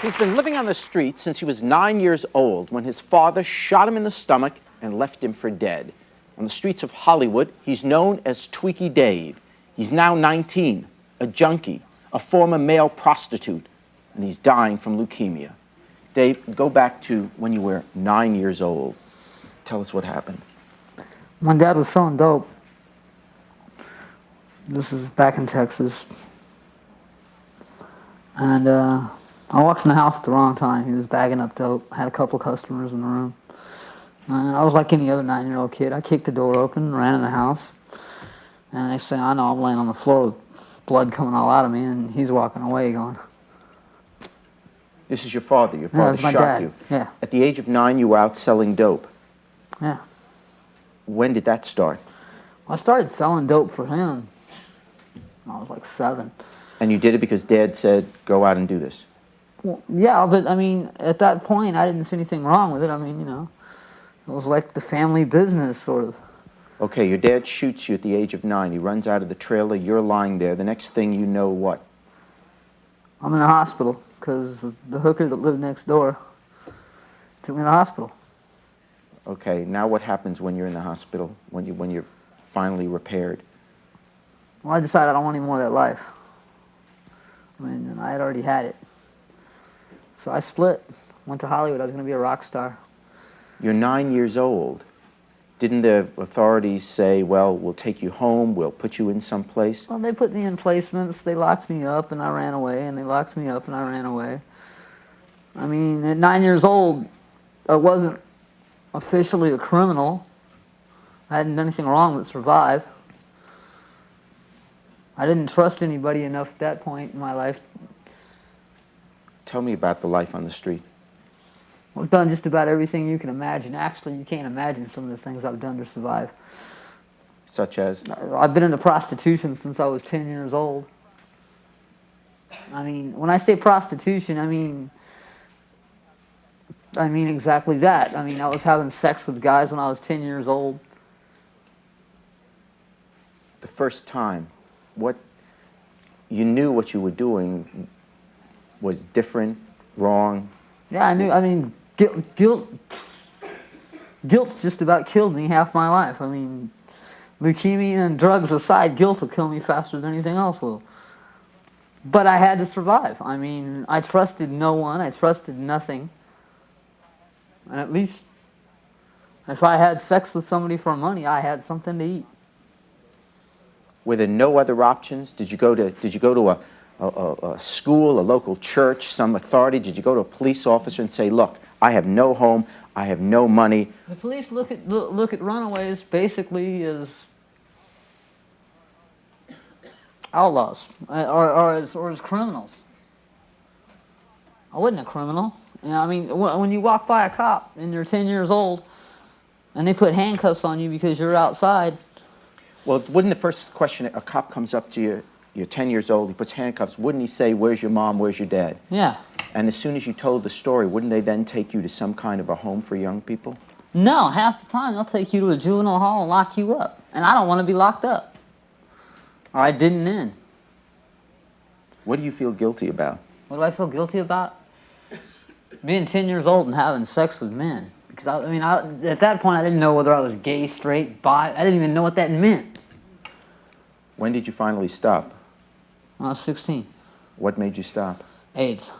He's been living on the street since he was 9 years old when his father shot him in the stomach and left him for dead. On the streets of Hollywood, he's known as Tweaky Dave. He's now 19, a junkie, a former male prostitute, and he's dying from leukemia. Dave, go back to when you were 9 years old. Tell us what happened. My dad was selling dope. This is back in Texas. And I walked in the house at the wrong time. He was bagging up dope. I had a couple customers in the room. And I was like any other 9-year-old kid. I kicked the door open, ran in the house. And next thing I know, I'm laying on the floor with blood coming all out of me, and he's walking away going. This is your father. Your father my shot dad. you. Yeah. At the age of 9, you were out selling dope. Yeah. When did that start? I started selling dope for him when I was like 7. And you did it because Dad said, go out and do this? Well, yeah, but I mean, at that point, I didn't see anything wrong with it. I mean, you know, it was like the family business, sort of. Okay, your dad shoots you at the age of 9. He runs out of the trailer. You're lying there. The next thing you know, what? I'm in the hospital because the hooker that lived next door took me to the hospital. Okay, now what happens when you're in the hospital, when you're finally repaired? Well, I decided I don't want any more of that life. I mean, I had already had it. So I split, went to Hollywood. I was going to be a rock star. You're 9 years old. Didn't the authorities say, well, we'll take you home, we'll put you in some place? Well, they put me in placements. They locked me up, and I ran away, and they locked me up, and I ran away. I mean, at 9 years old, I wasn't officially a criminal. I hadn't done anything wrong but survive. I didn't trust anybody enough at that point in my life. Tell me about the life on the street. I've done just about everything you can imagine. Actually, you can't imagine some of the things I've done to survive. Such as? I've been into prostitution since I was 10 years old. I mean, when I say prostitution, I mean exactly that. I mean, I was having sex with guys when I was 10 years old. The first time, you knew what you were doing was different, wrong? Yeah, I knew. I mean, guilt's just about killed me half my life. I mean, leukemia and drugs aside, guilt will kill me faster than anything else will. But I had to survive. I mean, I trusted no one. I trusted nothing. And at least, if I had sex with somebody for money, I had something to eat. Were there no other options? Did you go to a school, a local church, some authority? Did you go to a police officer and say, look, I have no home, I have no money? The police look at runaways basically as outlaws or as criminals. I wasn't a criminal. You know, I mean, when you walk by a cop and you're 10 years old and they put handcuffs on you because you're outside. Well, wouldn't the first question, a cop comes up to you, you're 10 years old, he puts handcuffs, wouldn't he say, where's your mom, where's your dad? Yeah. And as soon as you told the story, wouldn't they then take you to some kind of a home for young people? No, half the time they'll take you to a juvenile hall and lock you up. And I don't want to be locked up. Or I didn't then. What do you feel guilty about? What do I feel guilty about? Being 10 years old and having sex with men. Because, at that point, I didn't know whether I was gay, straight, bi. I didn't even know what that meant. When did you finally stop? When I was 16. What made you stop? AIDS.